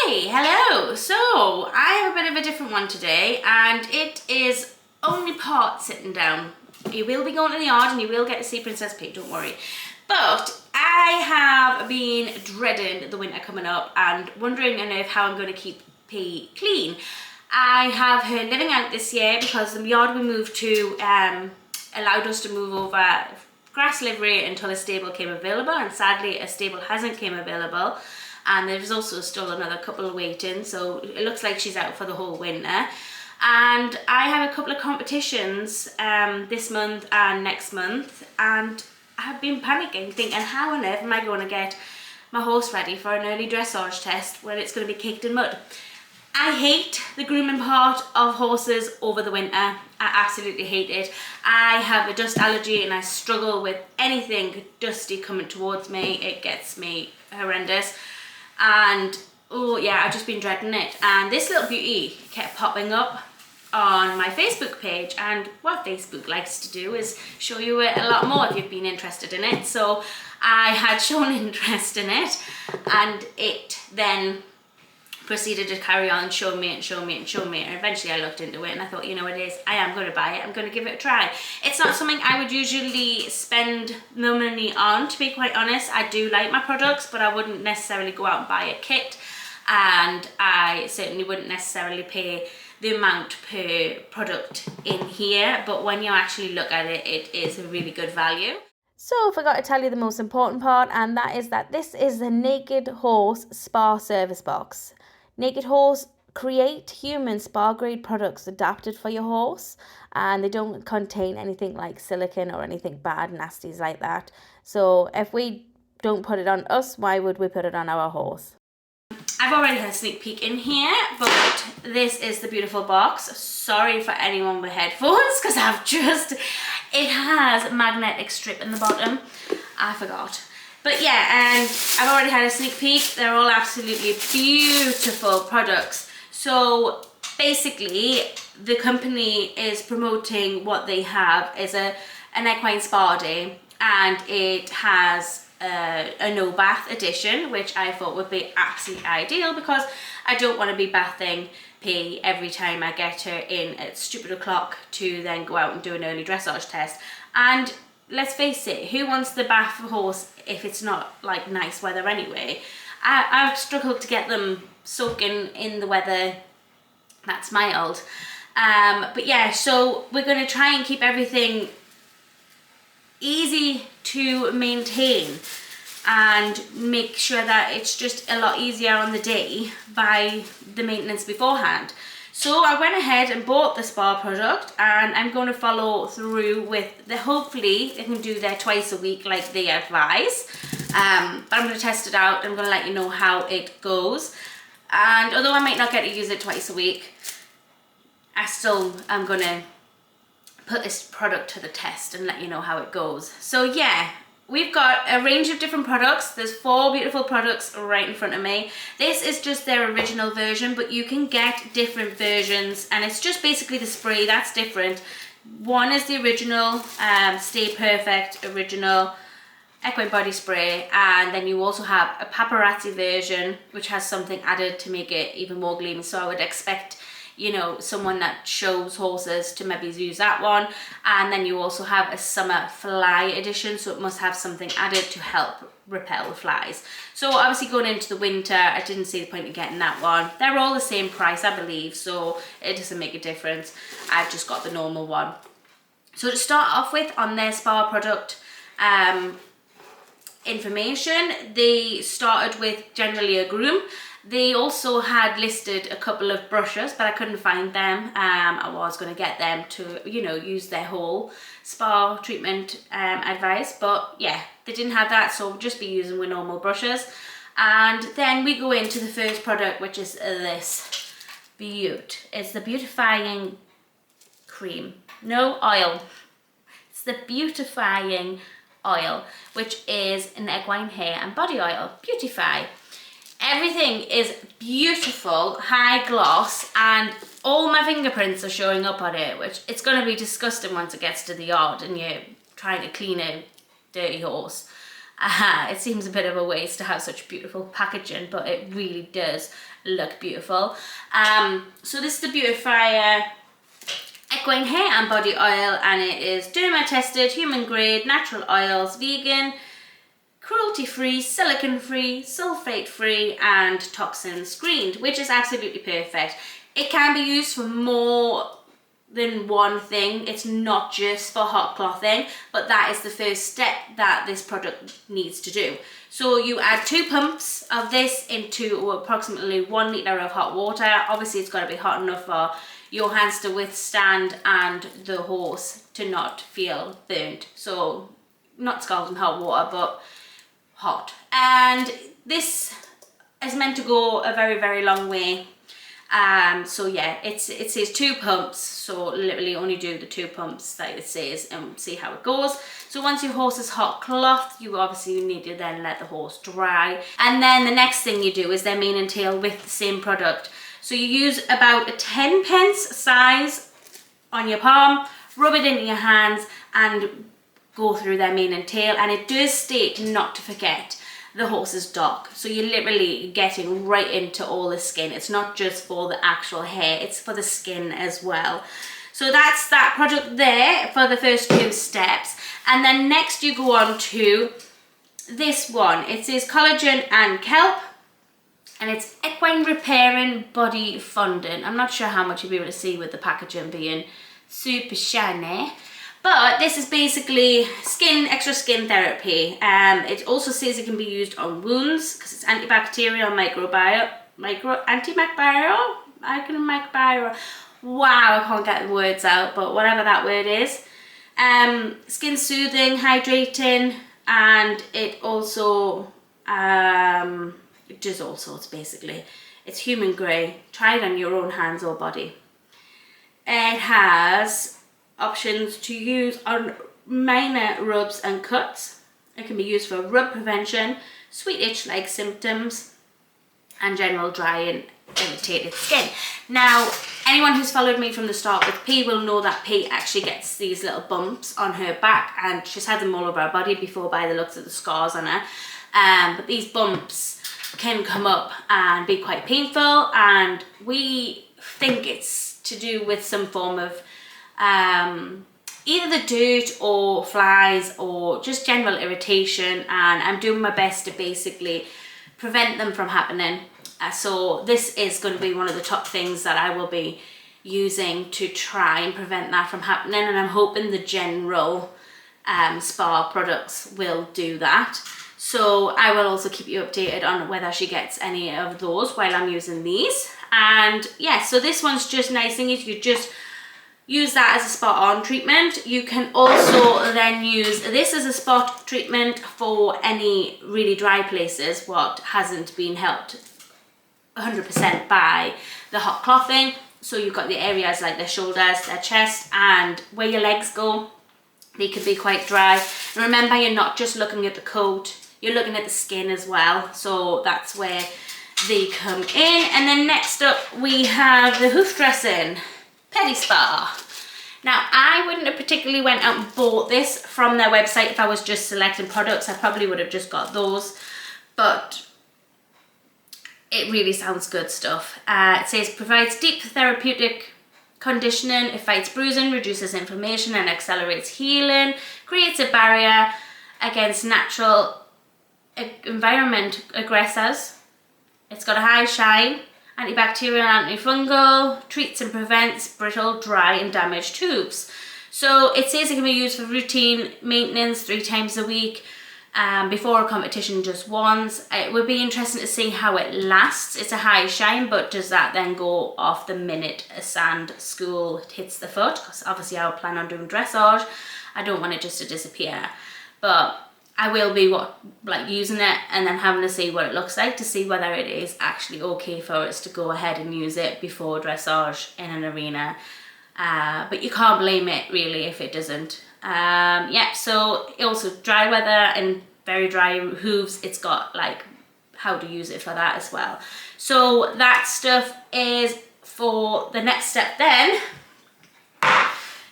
Hey, hello. So I have a bit of a different one today, and it is only part sitting down. You will be going to the yard and you will get to see Princess P, don't worry. But I have been dreading the winter coming up and wondering enough how I'm going to keep P clean. I have her living out this year because the yard we moved to allowed us to move over grass livery until a stable came available, and sadly a stable hasn't came available. And there's also still another couple waiting, so it looks like she's out for the whole winter. And I have a couple of competitions this month and next month, and I've been panicking, thinking how on earth am I going to get my horse ready for an early dressage test when it's going to be caked in mud. I hate the grooming part of horses over the winter. I absolutely hate it. I have a dust allergy and I struggle with anything dusty coming towards me. It gets me horrendous. And oh yeah, I've just been dreading it. And this little beauty kept popping up on my Facebook page, and what Facebook likes to do is show you it a lot more if you've been interested in it. So I had shown interest in it, and it then proceeded to carry on showing me and showing me and showing me, and eventually I looked into it and I thought, you know, I am going to buy it. I'm going to give it a try. It's not something I would usually spend the money on, to be quite honest. I do like my products, but I wouldn't necessarily go out and buy a kit, and I certainly wouldn't necessarily pay the amount per product in here, but when you actually look at it, it is a really good value. So I forgot to tell you the most important part, and that is that this is the Neighked Horse Spa Service Box. Neighked Horse create human spa grade products adapted for your horse, and they don't contain anything like silicone or anything bad, nasties like that. So if we don't put it on us, why would we put it on our horse? I've already had a sneak peek in here, but this is the beautiful box. Sorry for anyone with headphones, because it has magnetic strip in the bottom. I forgot. But yeah, and I've already had a sneak peek. They're all absolutely beautiful products. So basically, the company is promoting what they have is an equine spa day, and it has a no bath edition, which I thought would be absolutely ideal because I don't want to be bathing P every time I get her in at stupid o'clock to then go out and do an early dressage test. And let's face it, who wants the bath horse if it's not like nice weather anyway? I've struggled to get them soaking in the weather that's mild. But yeah, so we're going to try and keep everything easy to maintain and make sure that it's just a lot easier on the day by the maintenance beforehand. So I went ahead and bought the spa product, and I'm going to follow through with hopefully they can do their twice a week like they advise. But I'm going to test it out. I'm going to let you know how it goes. And although I might not get to use it twice a week, I still am going to put this product to the test and let you know how it goes. So yeah, we've got a range of different products. There's 4 beautiful products right in front of me. This is just their original version, but you can get different versions, and it's just basically the spray that's different. One is the original Stay Perfect original equine body spray, and then you also have a paparazzi version which has something added to make it even more gleaming. So I would expect, you know, someone that shows horses to maybe use that one. And then you also have a summer fly edition, so it must have something added to help repel the flies. So obviously going into the winter, I didn't see the point of getting that one. They're all the same price, I believe, so it doesn't make a difference. I've just got the normal one. So to start off with, on their spa product information, they started with generally a groom. They also had listed a couple of brushes, but I couldn't find them. I was going to get them to, you know, use their whole spa treatment advice, but yeah, they didn't have that, so we'll just be using with normal brushes. And then we go into the first product, which is this beaut. It's the beautifying cream, no oil. It's the beautifying oil, which is an equine hair and body oil. Beautify. Everything is beautiful, high gloss, and all my fingerprints are showing up on it, which it's going to be disgusting once it gets to the yard and you're trying to clean a dirty horse. It seems a bit of a waste to have such beautiful packaging, but it really does look beautiful. So this is the Beautifier Equine Hair and Body Oil, and it is derma tested, human grade, natural oils, vegan, cruelty free, silicone free, sulfate free, and toxin screened, which is absolutely perfect. It can be used for more than one thing. It's not just for hot clothing, but that is the first step that this product needs to do. So you add 2 pumps of this into approximately 1 litre of hot water. Obviously it's got to be hot enough for your hands to withstand and the horse to not feel burnt. So not scalding hot water, but hot. And this is meant to go a very, very long way. So yeah, it says 2 pumps, so literally only do the 2 pumps that it says and see how it goes. So once your horse is hot cloth, you obviously need to then let the horse dry, and then the next thing you do is their mane and tail with the same product. So you use about a 10 pence size on your palm, rub it into your hands and go through their mane and tail, and it does state not to forget the horse's dock. So you're literally getting right into all the skin. It's not just for the actual hair, it's for the skin as well. So that's that product there for the first 2 steps. And then next you go on to this one. It says collagen and kelp, and it's equine repairing body fondant. I'm not sure how much you'll be able to see with the packaging being super shiny. But this is basically extra skin therapy. It also says it can be used on wounds because it's antibacterial, antimicrobial. Wow, I can't get the words out, but whatever that word is. Skin soothing, hydrating, and it also it does all sorts basically. It's human grey. Try it on your own hands or body. It has options to use on minor rubs and cuts. It can be used for rub prevention, sweet itch-like symptoms, and general dry and irritated skin. Now, anyone who's followed me from the start with P will know that P actually gets these little bumps on her back, and she's had them all over her body before by the looks of the scars on her. But these bumps can come up and be quite painful, and we think it's to do with some form of either the dirt or flies or just general irritation, and I'm doing my best to basically prevent them from happening. So this is going to be one of the top things that I will be using to try and prevent that from happening, and I'm hoping the general spa products will do that. So I will also keep you updated on whether she gets any of those while I'm using these. And yeah, so this one's just nice thing is you just use that as a spot on treatment. You can also then use this as a spot treatment for any really dry places what hasn't been helped 100% by the hot clothing. So you've got the areas like their shoulders, their chest, and where your legs go. They can be quite dry. And remember, you're not just looking at the coat, you're looking at the skin as well. So that's where they come in. And then next up we have the hoof dressing. Pedi Spa. Now, I wouldn't have particularly went out and bought this from their website if I was just selecting products. I probably would have just got those, but it really sounds good stuff. It says provides deep therapeutic conditioning, it fights bruising, reduces inflammation and accelerates healing, creates a barrier against natural environment aggressors. It's got a high shine, antibacterial and antifungal, treats and prevents brittle, dry and damaged tubes. So it says it can be used for routine maintenance 3 times a week, before a competition just once. It would be interesting to see how it lasts. It's a high shine, but does that then go off the minute a sand school hits the foot? Because obviously I would plan on doing dressage. I don't want it just to disappear, but I will be using it and then having to see what it looks like to see whether it is actually okay for us to go ahead and use it before dressage in an arena. But you can't blame it really if it doesn't. Yeah, so also dry weather and very dry hooves, it's got like how to use it for that as well. So that stuff is for the next step. Then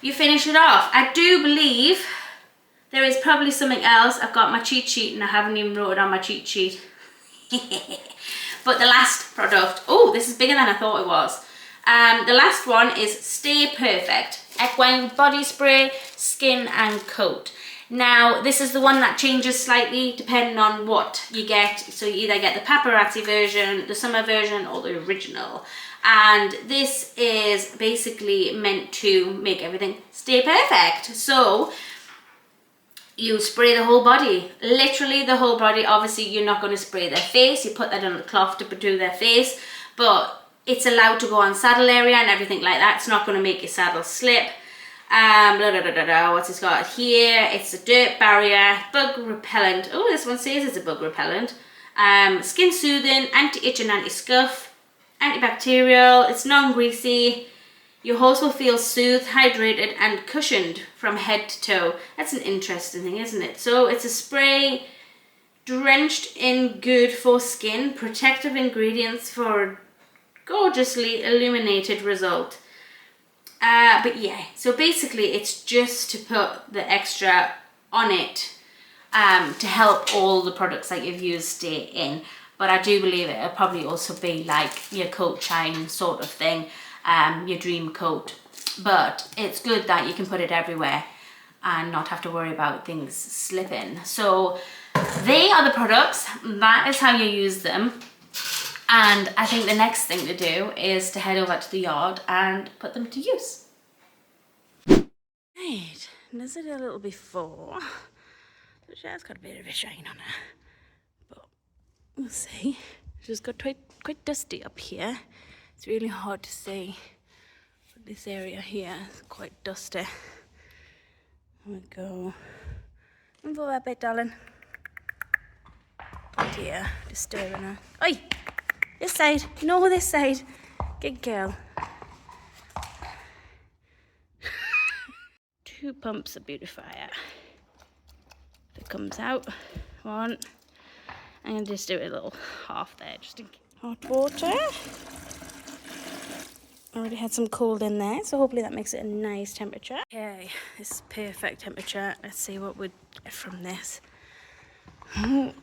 you finish it off. I do believe There is probably something else. I've got my cheat sheet and I haven't even wrote it on my cheat sheet. But the last product, oh, this is bigger than I thought it was. The last one is Stay Perfect Equine Body Spray, Skin and Coat. Now, this is the one that changes slightly depending on what you get. So you either get the paparazzi version, the summer version, or the original. And this is basically meant to make everything stay perfect. So you spray the whole body, literally the whole body. Obviously, you're not going to spray their face. You put that on the cloth to do their face, but it's allowed to go on saddle area and everything like that. It's not going to make your saddle slip. What's it got here? It's a dirt barrier, bug repellent. Oh, this one says it's a bug repellent. Skin soothing, anti-itch and anti-scuff, antibacterial. It's non-greasy. Your horse will feel soothed, hydrated and cushioned from head to toe. That's an interesting thing, isn't it? So it's a spray drenched in good for skin, protective ingredients for a gorgeously illuminated result. But yeah, so basically it's just to put the extra on it to help all the products that you've used stay in. But I do believe it'll probably also be like your coat shine sort of thing. Your dream coat, but it's good that you can put it everywhere and not have to worry about things slipping. So they are the products, that is how you use them. And I think the next thing to do is to head over to the yard and put them to use. Right, and is it a little before? The shirt's got a bit of a shine on her, but we'll see. It's just got quite dusty up here. It's really hard to see, but this area here is quite dusty. There we go. Move over a bit, darling. Oh dear, disturbing her. Oi! This side. No, this side. Good girl. 2 pumps of beautifier. If it comes out, one. I'm going to just do a little half there, just in case. Hot water. Already had some cold in there, so hopefully that makes it a nice temperature. Okay, this is perfect temperature. Let's see what we get from this. Oh.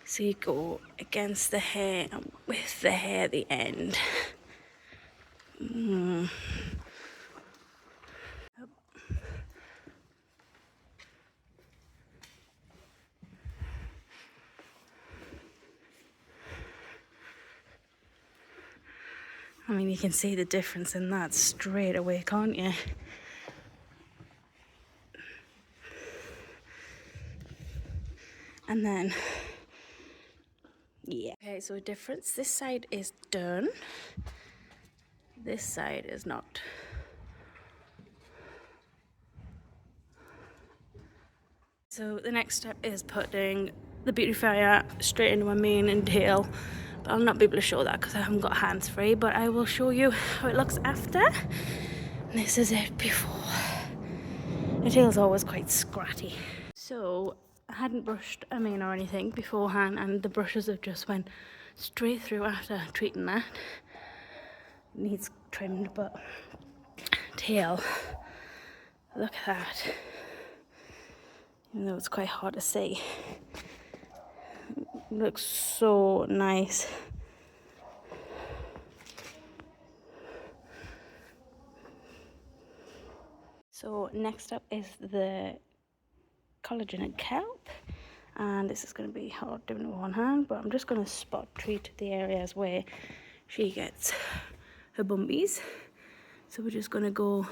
So you go against the hair and with the hair at the end. I mean, you can see the difference in that straight away, can't you? And then, yeah. Okay, so a difference. This side is done. This side is not. So the next step is putting the beautifier straight into my mane and tail. But I'll not be able to show that because I haven't got hands free, but I will show you how it looks after. And this is it before. The tail's always quite scratty. So I hadn't brushed a mane or anything beforehand, and the brushes have just went straight through after treating that. Needs trimmed, but tail, look at that. Even though it's quite hard to see, it looks so nice. So next up is the collagen and kelp, and this is going to be hard doing it with one hand, but I'm just going to spot treat the areas where she gets her bumbies. So we're just going to go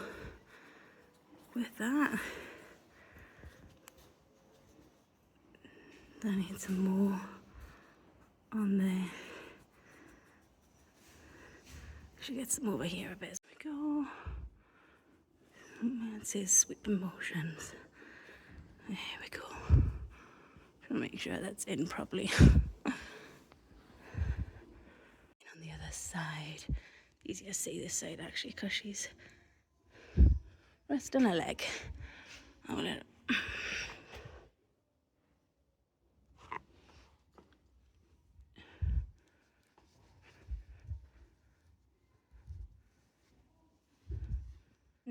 with that. I need some more on there. She gets them over here a bit. There we go. It says sweeping motions. There we go. Trying to make sure that's in properly. On the other side. Easier to see this side actually because she's resting her leg. I'm gonna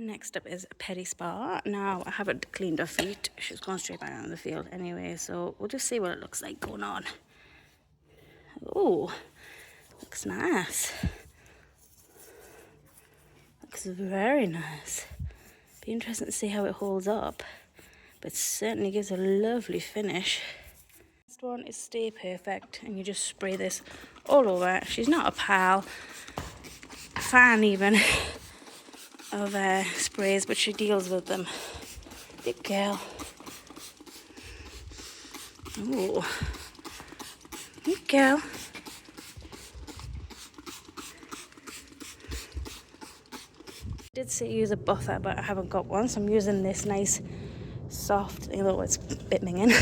Next up is a pedi spa. Now, I haven't cleaned her feet. She's gone straight back out in the field anyway, so we'll just see what it looks like going on. Oh, looks nice. Looks very nice. Be interesting to see how it holds up, but it certainly gives a lovely finish. Next one is Stay Perfect, and you just spray this all over. She's not a pal, a fan even, of sprays, but she deals with them. Big girl. Ooh. Big girl. I did say use a buffer, but I haven't got one, so I'm using this nice soft, although it's a bit minging,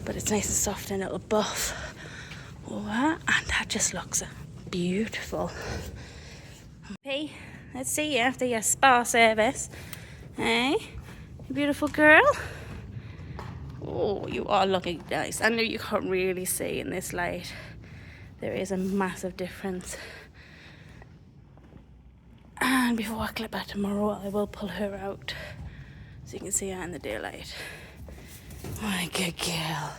but it's nice and soft, and it'll buff over, and that just looks beautiful. Hey, let's see you after your spa service. Hey, you beautiful girl. Oh, you are looking nice. I know you can't really see in this light. There is a massive difference. And before I clip her tomorrow, I will pull her out so you can see her in the daylight. My good girl.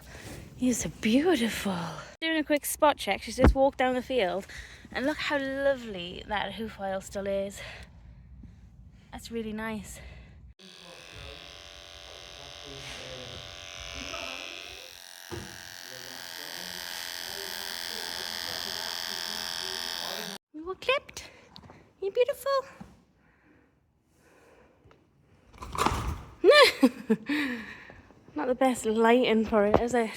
You're so beautiful. Doing a quick spot check. She's just walked down the field, and look how lovely that hoof oil still is. That's really nice. You all clipped? You beautiful? Not the best lighting for it, is it?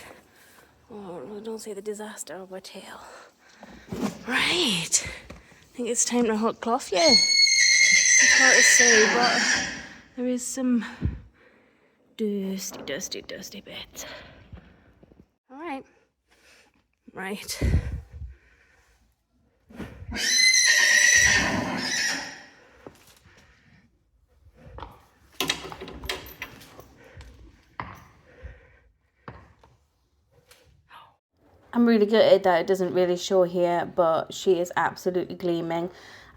Oh, don't see the disaster of her tail. Right. I think it's time to hot cloth you. It's hard to say, but there is some dusty bits. Alright. Right. I'm really gutted that it doesn't really show here, but she is absolutely gleaming.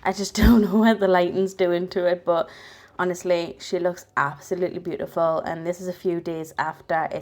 I just don't know what the lighting's doing to it, but honestly, she looks absolutely beautiful, and this is a few days after it's